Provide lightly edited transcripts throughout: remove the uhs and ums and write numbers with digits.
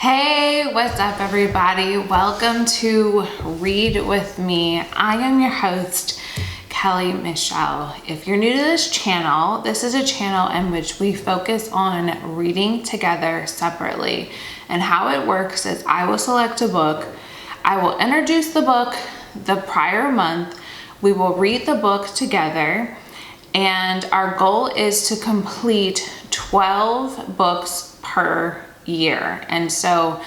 Hey, what's up everybody? Welcome to Read With Me. I am your host, Kelly Michelle. If you're new to this channel, this is a channel in which we focus on reading together separately. And how it works is I will select a book, I will introduce the book the prior month, we will read the book together, and our goal is to complete 12 books per year. And so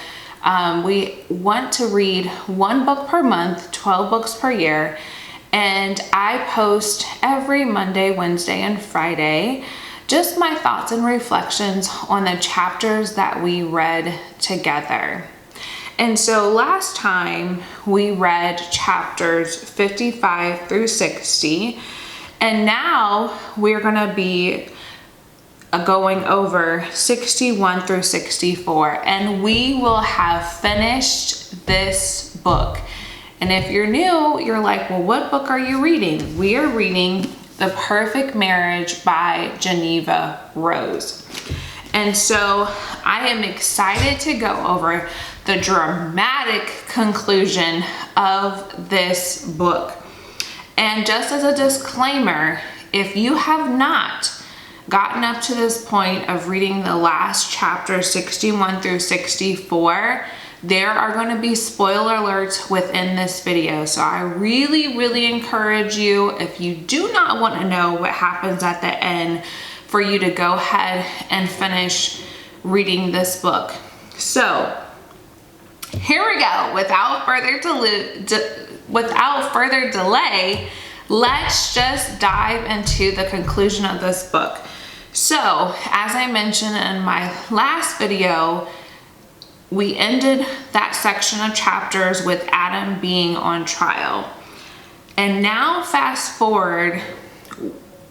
we want to read one book per month, 12 books per year. And I post every Monday, Wednesday, and Friday just my thoughts and reflections on the chapters that we read together. And so last time we read chapters 55 through 60, and now we're gonna be going over 61 through 64, and we will have finished this book. And if you're new, you're like, well, what book are you reading? We are reading The Perfect Marriage by Jeneva Rose. And so I am excited to go over the dramatic conclusion of this book. And just as a disclaimer, if you have not gotten up to this point of reading the last chapter 61 through 64, there are going to be spoiler alerts within this video. So I really encourage you, if you do not want to know what happens at the end, for you to go ahead and finish reading this book. So here we go. Without further delay, let's just dive into the conclusion of this book. So, as I mentioned in my last video, we ended that section of chapters with Adam being on trial. And now fast forward,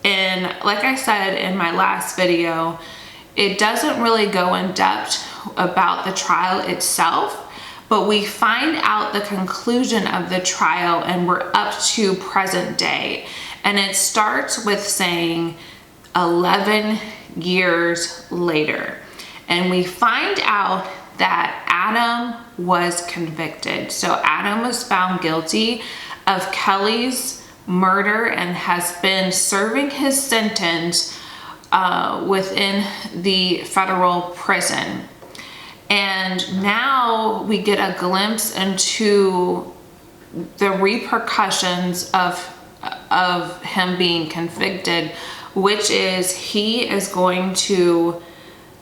and like I said in my last video, it doesn't really go in depth about the trial itself, but we find out the conclusion of the trial and we're up to present day. And it starts with saying 11 years later. And we find out that Adam was convicted. So Adam was found guilty of Kelly's murder and has been serving his sentence within the federal prison. And now we get a glimpse into the repercussions of him being convicted, which is he is going to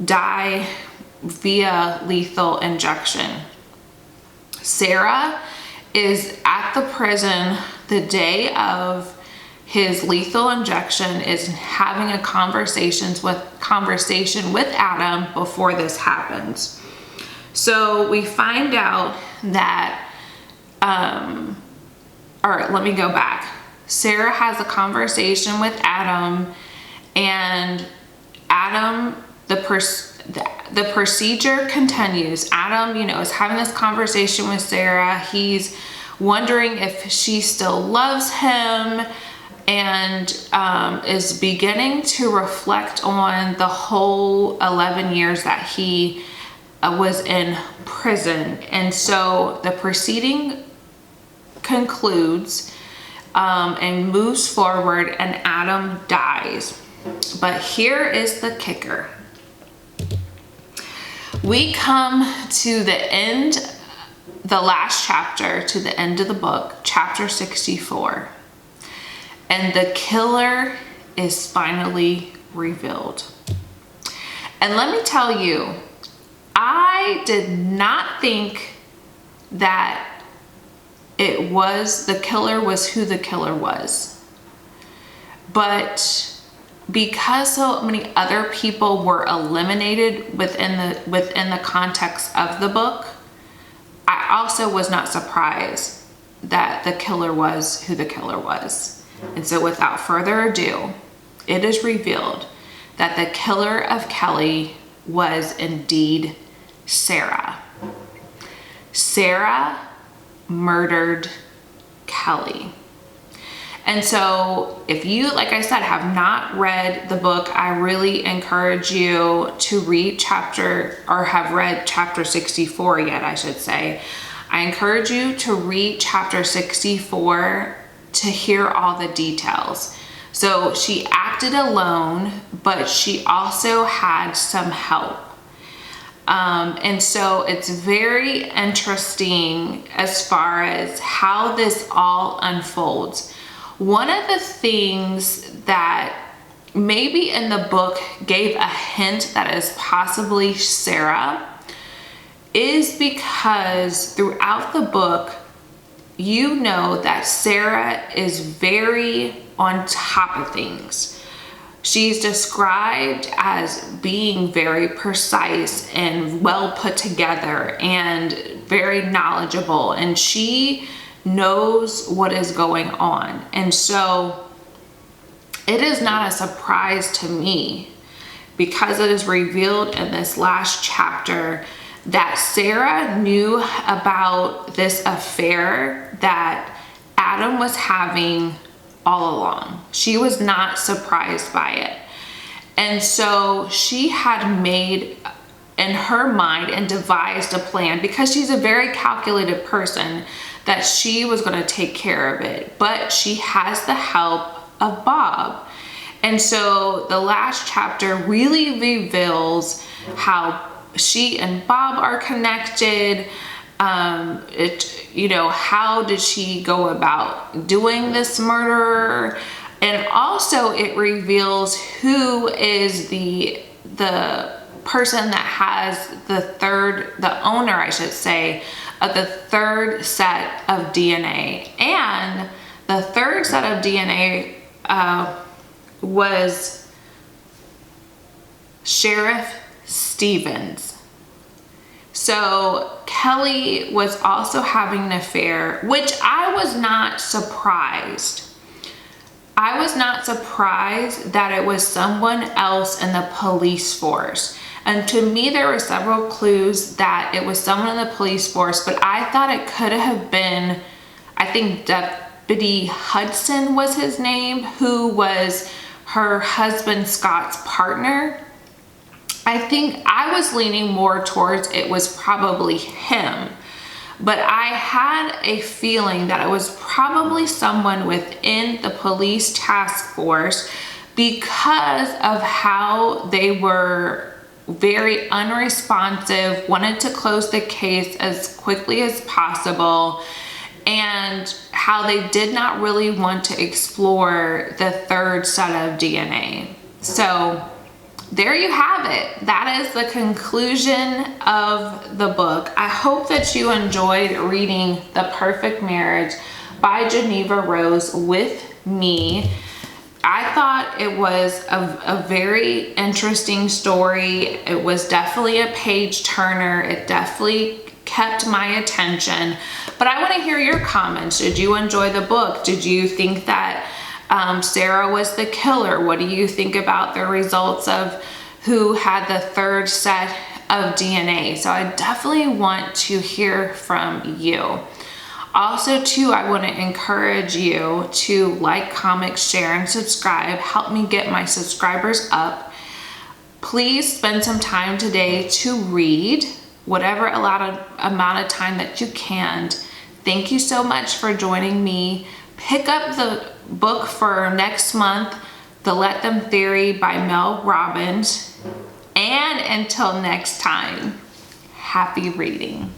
die via lethal injection. Sarah is at the prison the day of his lethal injection, is having a conversation with Adam before this happens. So we find out that, let me go back. Sarah has a conversation with Adam, and Adam, the procedure continues. Adam, is having this conversation with Sarah. He's wondering if she still loves him, and is beginning to reflect on the whole 11 years that he was in prison. And so the proceeding concludes and moves forward, and Adam dies. But here is the kicker. We come to the end, the last chapter, to the end of the book, chapter 64. And the killer is finally revealed. And let me tell you, I did not think that the killer was who the killer was. But because so many other people were eliminated within the context of the book, I also was not surprised that the killer was who the killer was. And so without further ado, it is revealed that the killer of Kelly was indeed Sarah. Sarah murdered Kelly. And so if you, like I said, have not read the book, I really encourage you to read have read chapter 64 yet, I should say. I encourage you to read chapter 64 to hear all the details. So she acted alone, but she also had some help. And so it's very interesting as far as how this all unfolds. One of the things that maybe in the book gave a hint that is possibly Sarah is because throughout the book, you know that Sarah is very on top of things. She's described as being very precise and well put together and very knowledgeable, and she knows what is going on. And so it is not a surprise to me, because it is revealed in this last chapter that Sarah knew about this affair that Adam was having all along. She was not surprised by it. And so she had made in her mind and devised a plan, because she's a very calculated person, that she was going to take care of it. But she has the help of Bob. And so the last chapter really reveals how she and Bob are connected. How did she go about doing this murder? And also it reveals who is the person that has the owner, I should say, of the third set of DNA. And the third set of DNA was Sheriff Stevens. So Kelly was also having an affair, which I was not surprised. I was not surprised that it was someone else in the police force. And to me, there were several clues that it was someone in the police force, but I thought it could have been, I think Deputy Hudson was his name, who was her husband Scott's partner. I think I was leaning more towards it was probably him, but I had a feeling that it was probably someone within the police task force, because of how they were very unresponsive, wanted to close the case as quickly as possible, and how they did not really want to explore the third set of DNA. So there you have it. That is the conclusion of the book. I hope that you enjoyed reading The Perfect Marriage by Jeneva Rose with me. I thought it was a very interesting story. It was definitely a page turner. It definitely kept my attention. But I want to hear your comments. Did you enjoy the book? Did you think that Sarah was the killer? What do you think about the results of who had the third set of DNA? So I definitely want to hear from you. Also too, I want to encourage you to like, comment, share, and subscribe. Help me get my subscribers up. Please spend some time today to read whatever amount of time that you can. Thank you so much for joining me. Pick up the book for next month, The Let Them Theory by Mel Robbins. And until next time, happy reading.